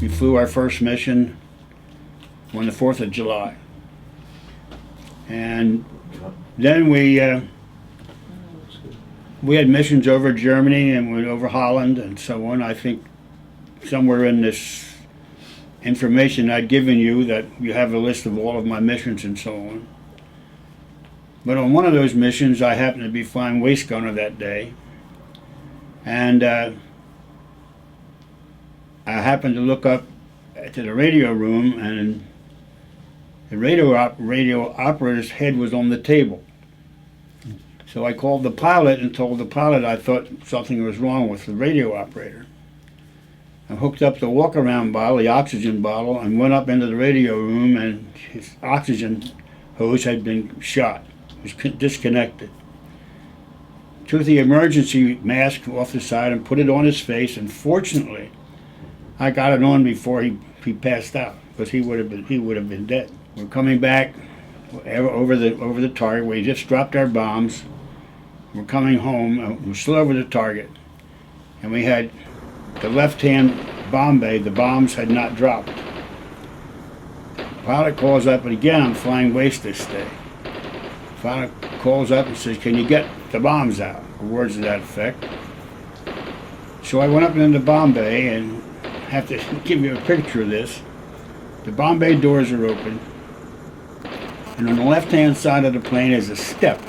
We flew our first mission on the 4th of July. And then we had missions over Germany and went over Holland and so on. I think somewhere in this information I'd given you that you have a list of all of my missions and so on. But on one of those missions, I happened to be flying waist gunner that day. And I happened to look up to the radio room, and the radio operator's head was on the table. So I called the pilot and told the pilot I thought something was wrong with the radio operator. I hooked up the walk-around bottle, the oxygen bottle, and went up into the radio room, and his oxygen hose had been shot. It was disconnected. Took the emergency mask off the side and put it on his face, and fortunately I got it on before he passed out, because he would have been dead. We're coming back over the target. We just dropped our bombs. We're coming home. We're still over the target, and we had the left-hand bomb bay. The bombs had not dropped. The pilot calls up, and again I'm flying waist this day. The pilot calls up and says, "Can you get the bombs out?" Or words to that effect. So I went up into the bomb bay, and I have to give you a picture of this. The bomb bay doors are open, and on the left-hand side of the plane is a step.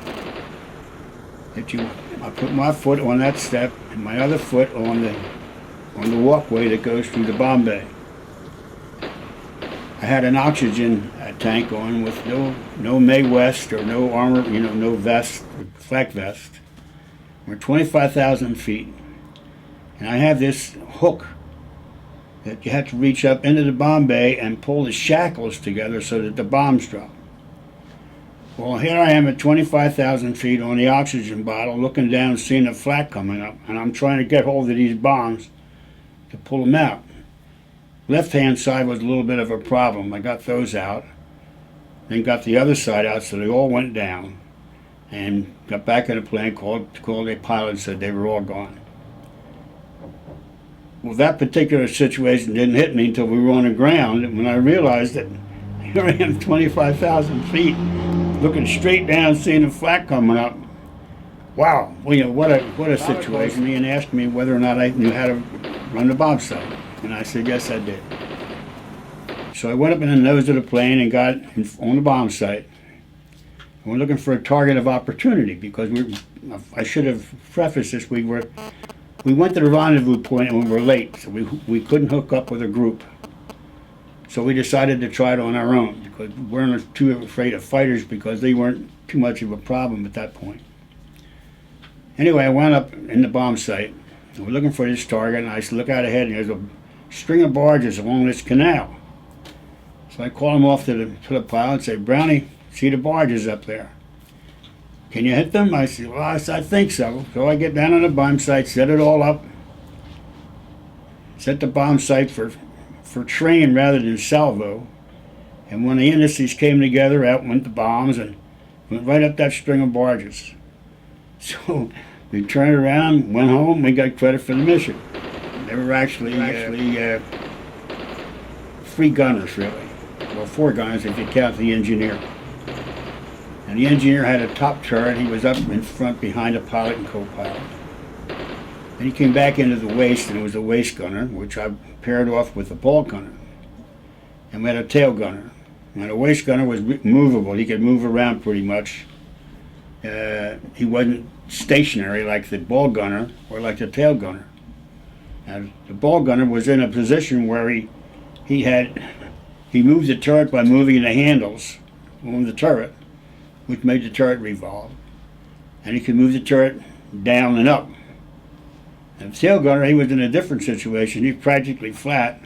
I put my foot on that step and my other foot on the walkway that goes through the bomb bay. I had an oxygen tank on with no May West or no armor, no vest, flak vest. We're 25,000 feet, and I have this hook that you have to reach up into the bomb bay and pull the shackles together so that the bombs drop. Well, here I am at 25,000 feet on the oxygen bottle, looking down, seeing the flak coming up, and I'm trying to get hold of these bombs to pull them out. Left-hand side was a little bit of a problem. I got those out, then got the other side out, so they all went down, and got back in the plane, called a pilot, and said they were all gone. Well, that particular situation didn't hit me until we were on the ground, and when I realized that here I am 25,000 feet, looking straight down, seeing the flak coming up. Wow, well, what a situation. And asked me whether or not I knew how to run the bomb sight. And I said, yes, I did. So I went up in the nose of the plane and got on the bomb site. We're looking for a target of opportunity, because I should have prefaced this, we went to the rendezvous point and we were late, so we couldn't hook up with a group. So we decided to try it on our own, because we weren't too afraid of fighters, because they weren't too much of a problem at that point. Anyway, I went up in the bomb site. We're looking for this target, and I look out ahead, and there's a string of barges along this canal. So I call him off to the pilot and say, "Brownie, see the barges up there. Can you hit them?" I said, "Well, I think so." So I get down on the bomb site, set it all up, set the bomb site for train rather than salvo. And when the indices came together, out went the bombs and went right up that string of barges. So we turned around, went home, we got credit for the mission. They were actually 3 gunners, really. Well, 4 gunners if you count the engineer. And the engineer had a top turret. He was up in front behind a pilot and co-pilot. Then he came back into the waist, and it was a waist gunner, which I paired off with a ball gunner. And we had a tail gunner. And the waist gunner was movable. He could move around pretty much. He wasn't stationary like the ball gunner or like the tail gunner. And the ball gunner was in a position where he moved the turret by moving the handles on the turret, which made the turret revolve. And he could move the turret down and up. And the tail gunner, he was in a different situation. He was practically flat,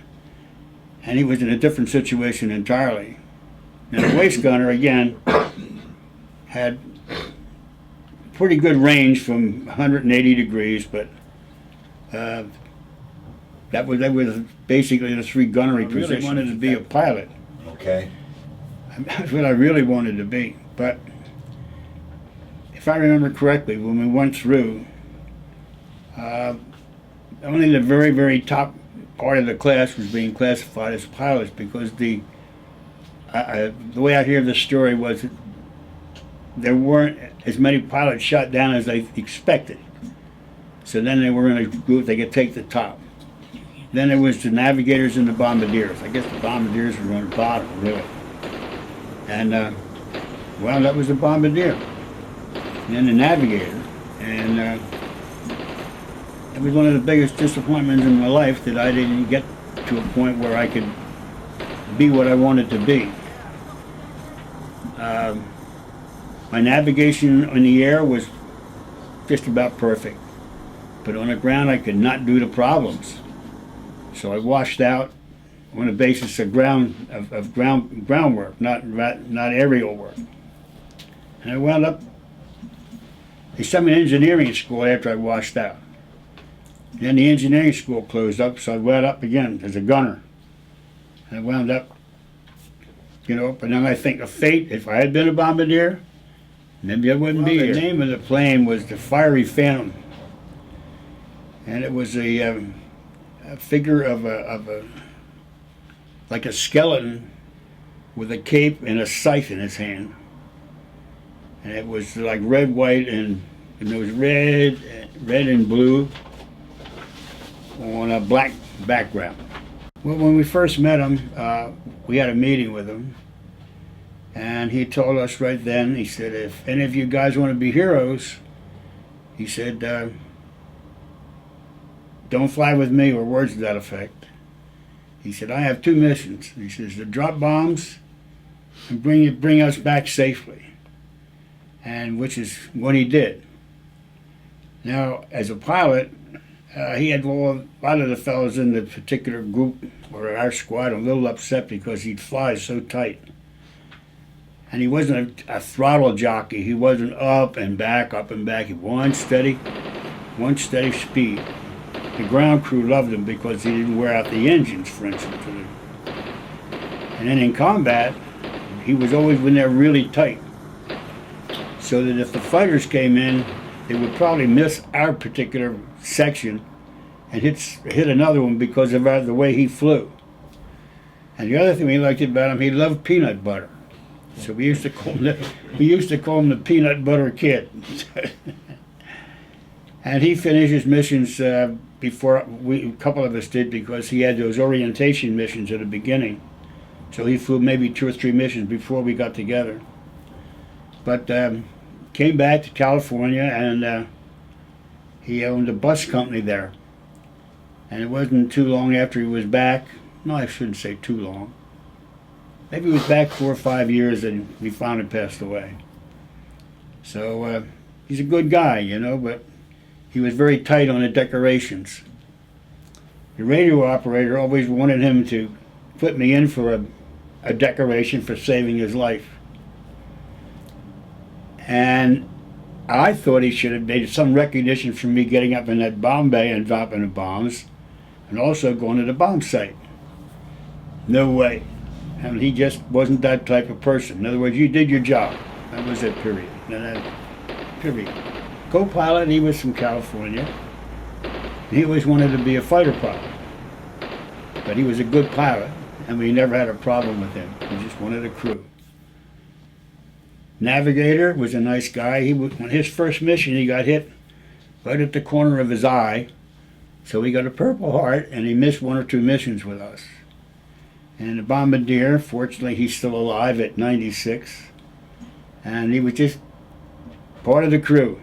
and he was in a different situation entirely. And the waist gunner, again, had pretty good range from 180 degrees, but that was basically the 3 gunnery positions. I really wanted to be a pilot. Okay. That's what I really wanted to be. But if I remember correctly, when we went through, only the very, very top part of the class was being classified as pilots because the way I hear the story was that there weren't as many pilots shot down as they expected. So then they were in a group they could take the top. Then there was the navigators and the bombardiers. I guess the bombardiers were on the bottom, really. And, well, that was the bombardier. And then the navigator. And it was one of the biggest disappointments in my life that I didn't get to a point where I could be what I wanted to be. My navigation in the air was just about perfect. But on the ground, I could not do the problems. So I washed out on the basis of groundwork, not aerial work. And I wound up. They sent me to engineering school after I washed out. Then the engineering school closed up, so I wound up again as a gunner. And I wound up, but then I think of fate. If I had been a bombardier, maybe I wouldn't be here. The name of the plane was the Fiery Phantom. And it was a figure of like a skeleton with a cape and a scythe in his hand. And it was like red, white, and it was red and blue on a black background. Well, when we first met him, we had a meeting with him, and he told us right then, he said, if any of you guys want to be heroes, he said, don't fly with me, or words to that effect. He said, I have 2 missions. He says, to drop bombs and bring us back safely. And which is what he did. Now, as a pilot, he had a lot of the fellows in the particular group, or our squad, a little upset because he'd fly so tight. And he wasn't a throttle jockey. He wasn't up and back, up and back. He one steady speed. The ground crew loved him because he didn't wear out the engines, for instance. And then in combat, he was always when they're really tight. So that if the fighters came in, they would probably miss our particular section and hit another one because of the way he flew. And the other thing we liked about him, he loved peanut butter. So we used to call him the peanut butter kid. And he finished his missions before a couple of us did, because he had those orientation missions at the beginning. So he flew maybe 2 or 3 missions before we got together. But came back to California, and he owned a bus company there. And it wasn't too long after he was back. No, I shouldn't say too long. Maybe he was back 4 or 5 years, and he finally passed away. So he's a good guy, but he was very tight on the decorations. The radio operator always wanted him to put me in for a decoration for saving his life. And I thought he should have made some recognition for me getting up in that bomb bay and dropping the bombs, and also going to the bomb site. No way. I mean, he just wasn't that type of person. In other words, you did your job. That was it, period. Period. Co-pilot, he was from California. He always wanted to be a fighter pilot. But he was a good pilot, and we never had a problem with him. He just wanted a crew. Navigator was a nice guy. On his first mission, he got hit right at the corner of his eye. So he got a Purple Heart, and he missed 1 or 2 missions with us. And the bombardier, fortunately, he's still alive at 96. And he was just part of the crew,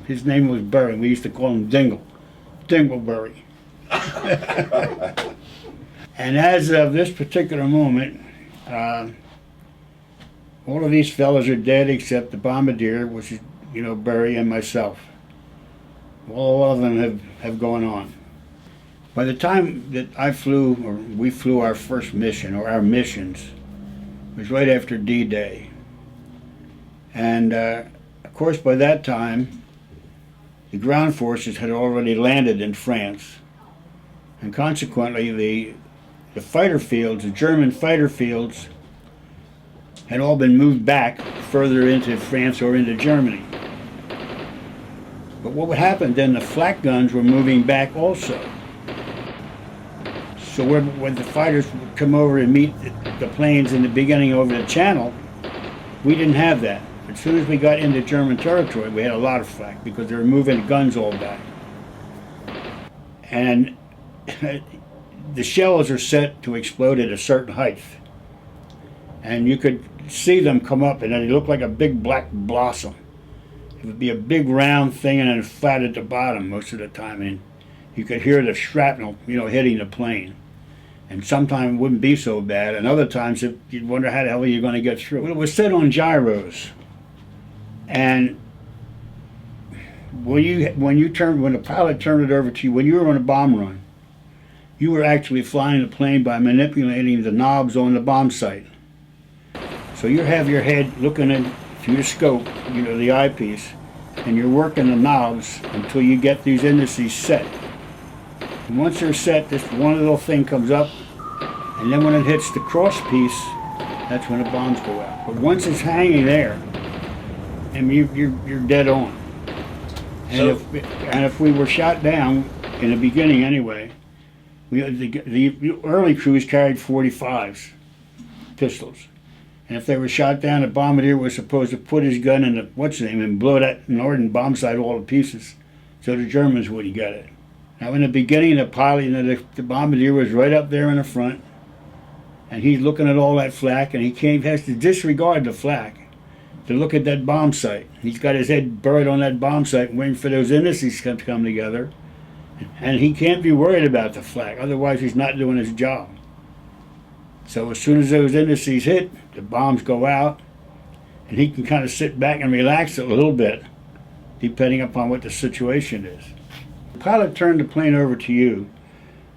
His name was Burry. We used to call him Dingleberry. And as of this particular moment, all of these fellas are dead except the bombardier, which is, Burry, and myself. All of them have gone on. By the time that we flew our first mission, or our missions, it was right after D-Day. And of course, by that time, the ground forces had already landed in France. And consequently, the fighter fields, the German fighter fields, had all been moved back further into France or into Germany. But what would happen then, the flak guns were moving back also. So when the fighters would come over and meet the planes in the beginning over the channel, we didn't have that. As soon as we got into German territory, we had a lot of flak because they were moving guns all back. And the shells are set to explode at a certain height. And you could see them come up, and they look like a big black blossom. It would be a big round thing and then flat at the bottom most of the time. And you could hear the shrapnel, hitting the plane. And sometimes it wouldn't be so bad, and other times you'd wonder how the hell you're going to get through. Well, it was set on gyros. And when the pilot turned it over to you, when you were on a bomb run, you were actually flying the plane by manipulating the knobs on the bomb sight. So you have your head looking in through the scope, the eyepiece, and you're working the knobs until you get these indices set. And once they're set, this one little thing comes up, and then when it hits the cross piece, that's when the bombs go out. But once it's hanging there, and you're dead on. And if we were shot down in the beginning anyway, the early crews carried 45s, pistols. And if they were shot down, the bombardier was supposed to put his gun in and blow that northern bomb sight all to pieces, so the Germans wouldn't get it. Now, in the beginning, the pilot, the bombardier was right up there in the front, and he's looking at all that flak, and he has to disregard the flak to look at that bomb sight. He's got his head buried on that bomb sight, waiting for those indices to come together, and he can't be worried about the flak. Otherwise, he's not doing his job. So as soon as those indices hit, the bombs go out, and he can kind of sit back and relax a little bit, depending upon what the situation is. The pilot turned the plane over to you.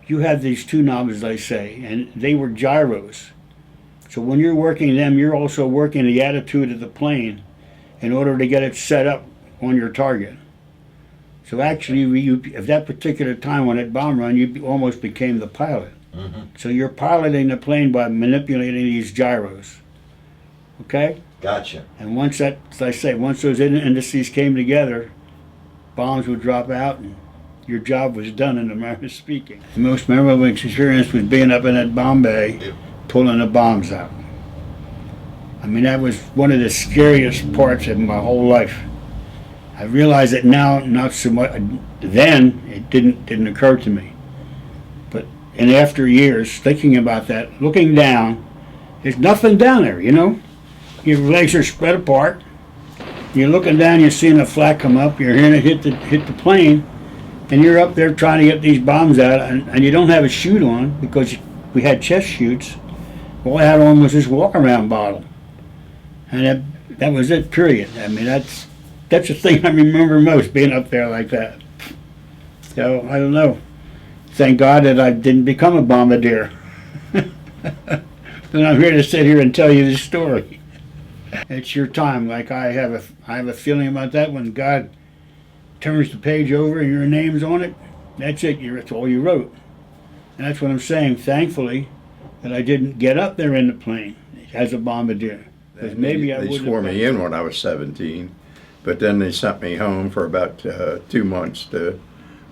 You had these two knobs, as I say, and they were gyros. So when you're working them, you're also working the attitude of the plane in order to get it set up on your target. So actually, at that particular time on that bomb run, you almost became the pilot. Mm-hmm. So you're piloting the plane by manipulating these gyros. Okay? Gotcha. And once that, as I say, once those indices came together, bombs would drop out, and your job was done, in a manner of speaking. The most memorable experience was being up in that bomb bay, pulling the bombs out. I mean, that was one of the scariest parts of my whole life. I realize it now, not so much. Then it didn't occur to me. But in after years, thinking about that, looking down, there's nothing down there, Your legs are spread apart. You're looking down, you're seeing the flak come up, you're hearing it hit the plane, and you're up there trying to get these bombs out, and you don't have a chute on because we had chest chutes. All I had on was this walk-around bottle, and that was it. Period. I mean, that's the thing I remember most, being up there like that. So I don't know. Thank God that I didn't become a bombardier. And I'm here to sit here and tell you this story. It's your time. Like I have a feeling about that when God turns the page over and your name's on it. That's it. It's all you wrote. And that's what I'm saying. Thankfully, that I didn't get up there in the plane as a bombardier. Because maybe I would. They swore me in when I was 17, but then they sent me home for about 2 months to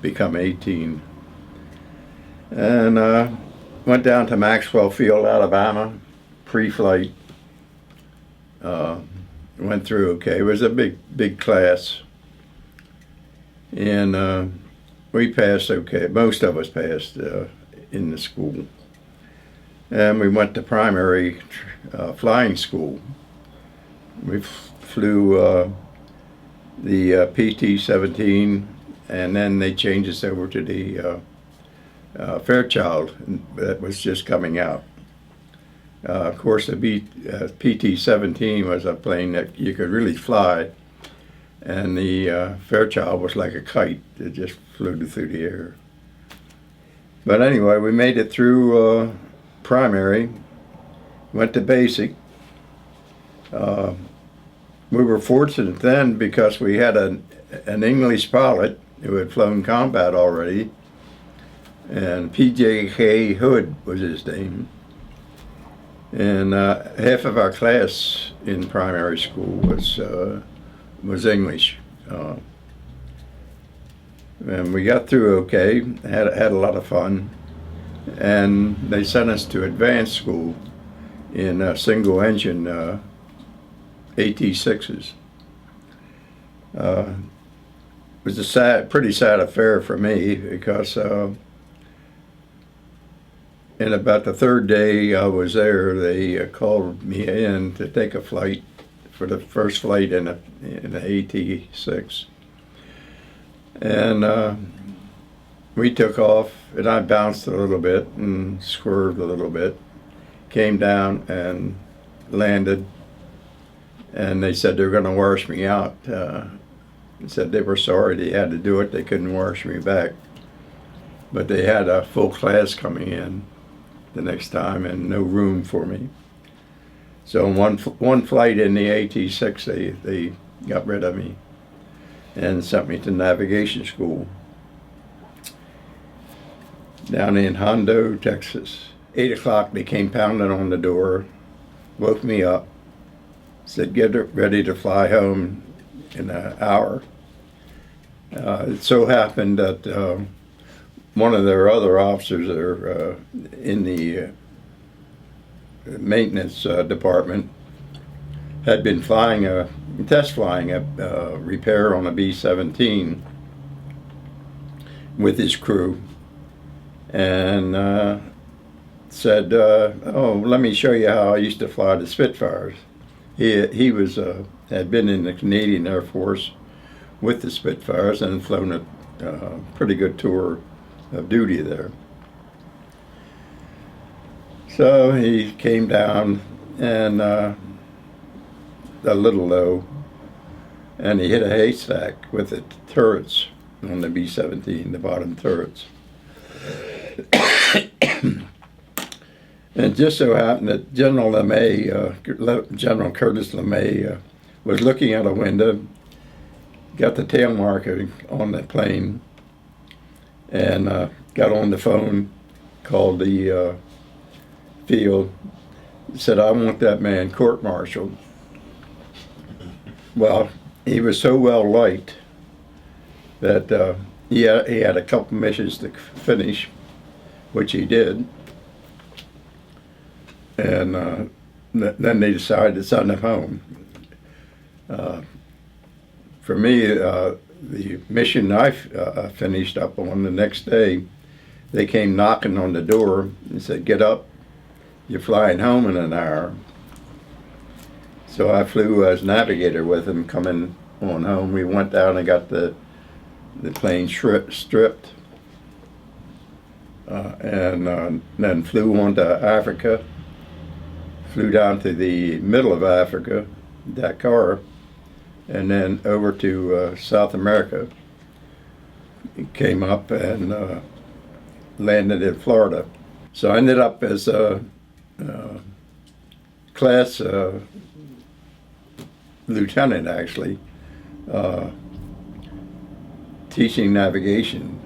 become 18. And went down to Maxwell Field, Alabama, pre-flight. Went through okay. It was a big class. And we passed okay. Most of us passed in the school. And we went to primary flying school. We flew the PT-17, and then they changed us over to the Fairchild that was just coming out. Of course, the PT-17 was a plane that you could really fly, and the Fairchild was like a kite that just floated through the air. But anyway, we made it through primary, went to basic. We were fortunate then because we had an English pilot who had flown combat already, and P.J.K. Hood was his name. And half of our class in primary school was English. And we got through okay, had a lot of fun. and they sent us to advanced school in single engine AT-6s. It was a pretty sad affair for me because in about the third day I was there, they called me in to take a flight for the first flight in the AT-6. And we took off, and I bounced a little bit and swerved a little bit, came down and landed, and they said they were going to wash me out. They said they were sorry they had to do it, they couldn't wash me back. But they had a full class coming in the next time and no room for me. So one flight in the AT-6, they got rid of me and sent me to navigation school down in Hondo, Texas. 8 o'clock, they came pounding on the door, woke me up, said, get ready to fly home in an hour. It so happened that one of their other officers there in the maintenance department had been test flying a repair on a B-17 with his crew, and said, oh, let me show you how I used to fly the Spitfires. He was had been in the Canadian Air Force with the Spitfires and flown a pretty good tour of duty there. So he came down and a little low, and he hit a haystack with the turrets on the B-17, the bottom turrets. And it just so happened that General General Curtis LeMay was looking out a window, got the tail marker on the plane, and got on the phone, called the field, said, I want that man court-martialed. Well, he was so well liked that he had a couple missions to finish, which he did. And then they decided to send him home. For me, the mission I finished up on the next day, they came knocking on the door and said, get up, you're flying home in an hour. So I flew as navigator with him coming on home. We went down and got the plane stripped, and then flew on to Africa. Flew down to the middle of Africa, Dakar, and then over to South America. Came up and landed in Florida. So I ended up as a class lieutenant, actually, teaching navigation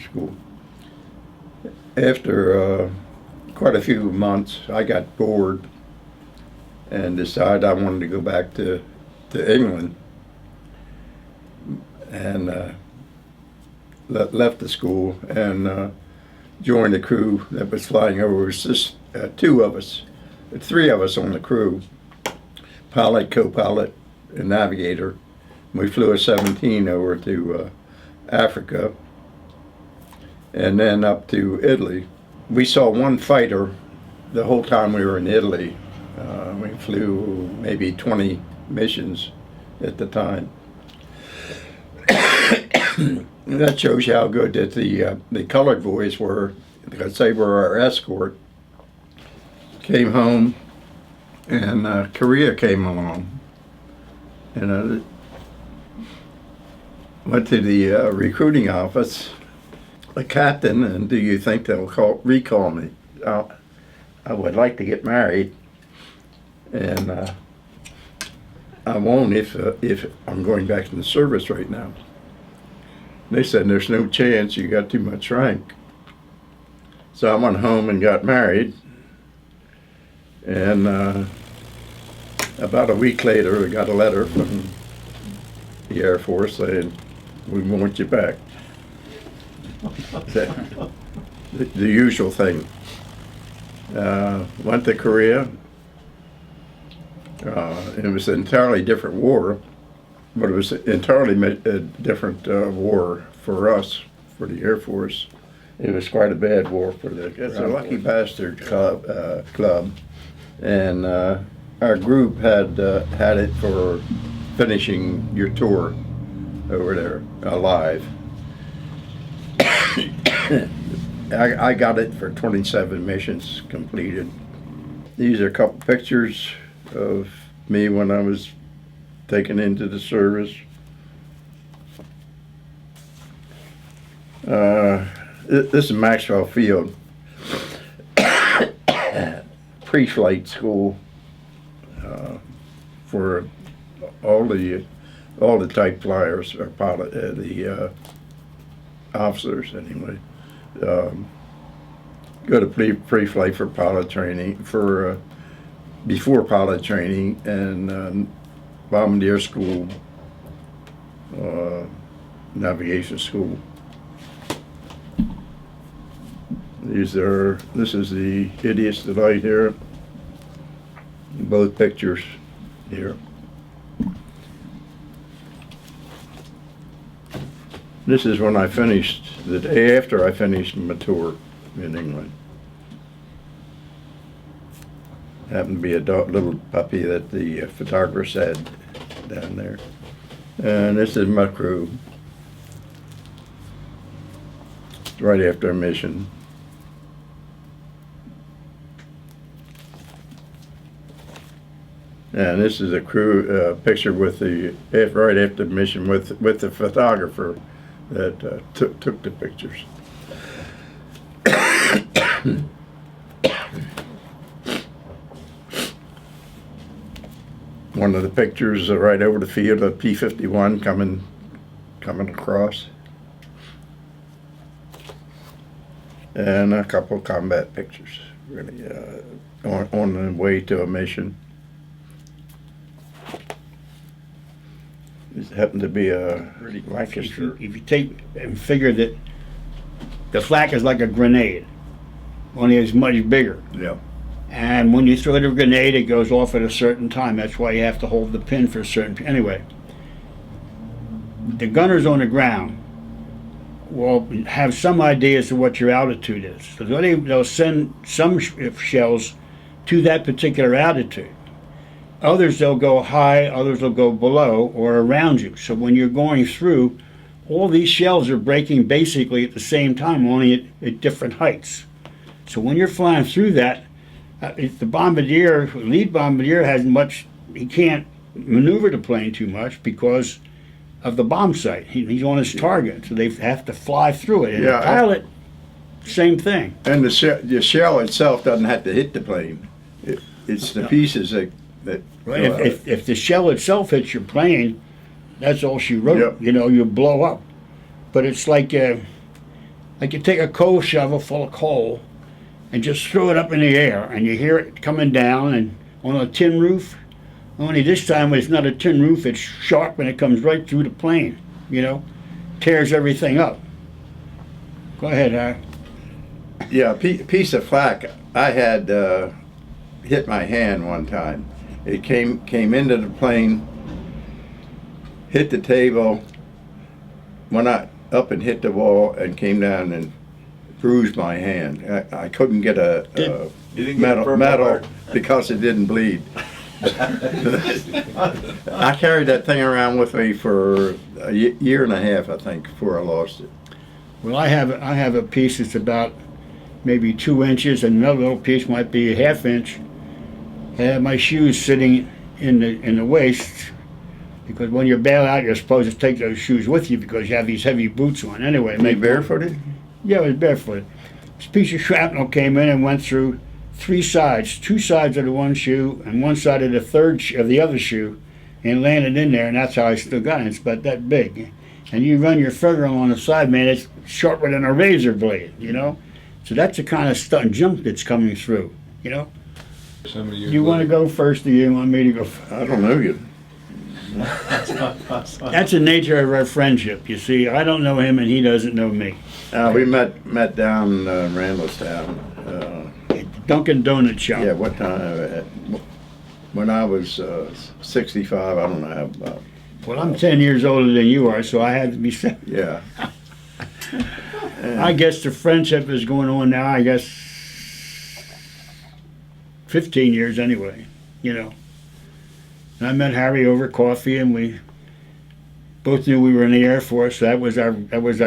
school. After quite a few months, I got bored and decided I wanted to go back to England, and left the school and joined the crew that was flying over. It was just two of us, three of us on the crew, pilot, co-pilot, and navigator. We flew a 17 over to Africa and then up to Italy. We saw one fighter the whole time we were in Italy. We flew maybe 20 missions at the time. That shows you how good that the colored boys were, because they were our escort. Came home, and Korea came along, and went to the recruiting office. The captain, and do you think they'll recall me? I would like to get married, and I won't if I'm going back in the service right now. They said there's no chance, you got too much rank. So I went home and got married, and about a week later I got a letter from the Air Force saying, we want you back. the usual thing. Went to Korea. It was an entirely different war, but it was entirely a different war for us, for the Air Force. It was quite a bad war for the. It's a Lucky Bastard club, and our group had it for finishing your tour over there alive. I got it for 27 missions completed. These are a couple pictures of me when I was taken into the service. This is Maxwell Field, pre-flight school for all the type flyers or pilot, the officers anyway. Go to pre-flight for pilot training for before pilot training and bombardier school, navigation school. This is the Idiots Delight here. Both pictures here. This is when I finished, the day after I finished my tour in England. Happened to be a little puppy that the photographer had down there. And this is my crew. Right after a mission. And this is a crew picture with the right after the mission with the photographer that took the pictures. One of the pictures right over the field of P-51 coming across, and a couple of combat pictures, really on the way to a mission. It happened to be a really Lancaster. If you take and figure that the flak is like a grenade, only it's much bigger. Yeah. And when you throw the grenade, it goes off at a certain time. That's why you have to hold the pin for a certain. Anyway, the gunners on the ground will have some idea as to what your altitude is. So they'll send some shells to that particular altitude. Others they'll go high, others will go below or around you. So when you're going through, all these shells are breaking basically at the same time, only at different heights. So when you're flying through that, if the bombardier, lead bombardier he can't maneuver the plane too much because of the bomb sight. He's on his target, so they have to fly through it. And the pilot, same thing. And the shell itself doesn't have to hit the plane. It's the pieces that right. If the shell itself hits your plane, that's all she wrote. Yep. You know, you blow up. But it's like you take a coal shovel full of coal and just throw it up in the air, and you hear it coming down and on a tin roof. Only this time it's not a tin roof, it's sharp and it comes right through the plane, you know, tears everything up. Go ahead, Harry. Yeah, a piece of flak. I had hit my hand one time. It came into the plane, hit the table, went up and hit the wall, and came down and bruised my hand. I couldn't get a metal because it didn't bleed. I carried that thing around with me for a year and a half, I think, before I lost it. Well, I have a piece that's about maybe 2 inches, and another little piece might be a ½ inch. I have my shoes sitting in the waist, because when you bail out, you're supposed to take those shoes with you because you have these heavy boots on. Anyway, Are you barefooted? Yeah, it was barefooted. This piece of shrapnel came in and went through 3 sides, 2 sides of the one shoe and 1 side of the other shoe, and landed in there, and that's how I still got it. It's about that big. And you run your finger on the side, man, it's sharper than a razor blade, you know? So that's the kind of stunt jump that's coming through, you know? You want to go first, or you want me to go first? I don't know you. That's the nature of our friendship. You see, I don't know him and he doesn't know me. We met down Randallstown. Dunkin' Donut shop. Yeah, what time? When I was 65, I don't know how about. Well, I'm 10 years older than you are, so I had to be. Yeah. I guess the friendship is going on now. I guess 15 years anyway. You know. And I met Harry over coffee, and we both knew we were in the Air Force. That was our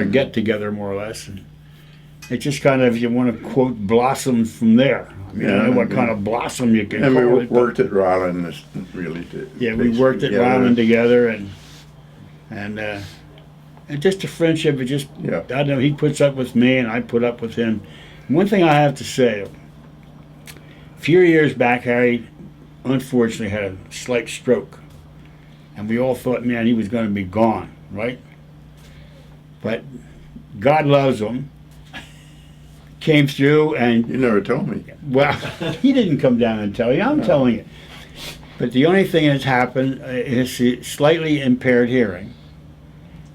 get together, more or less. And it just kind of, if you want to quote, blossomed from there. I mean, I don't know what kind of blossom you can and call we it. worked at Ryland really. Yeah, we worked at Ryland together, and just a friendship. It just, Yeah. I don't know. He puts up with me, and I put up with him. And one thing I have to say, a few years back, Harry unfortunately had a slight stroke, and we all thought, man, he was going to be gone, right? But God loves him. Came through, and You never told me. well, he didn't come down and tell you. I'm telling you. But the only thing that's happened is slightly impaired hearing,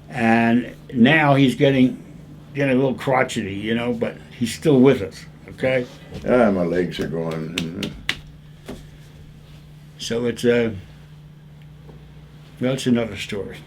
and now he's getting a little crotchety, you know. But he's still with us. Okay. My legs are going. So it's well, it's another story.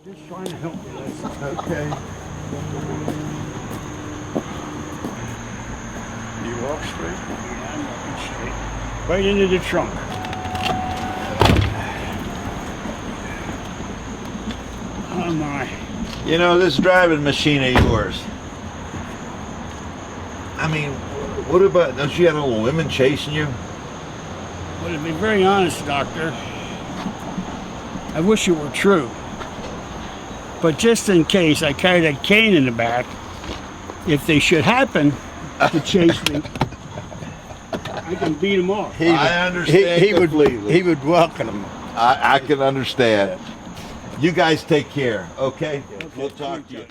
Just trying to help you. Okay. You walk straight. Yeah, I'm walking straight. Right into the trunk. Oh my. You know, this driving machine of yours. I mean, what about, don't you have little women chasing you? Well, to be very honest, Doctor, I wish it were true. But just in case, I carried a cane in the back. If they should happen to chase me, I can beat them off. I understand completely. He would welcome them. I can understand. You guys take care, okay? We'll talk to you.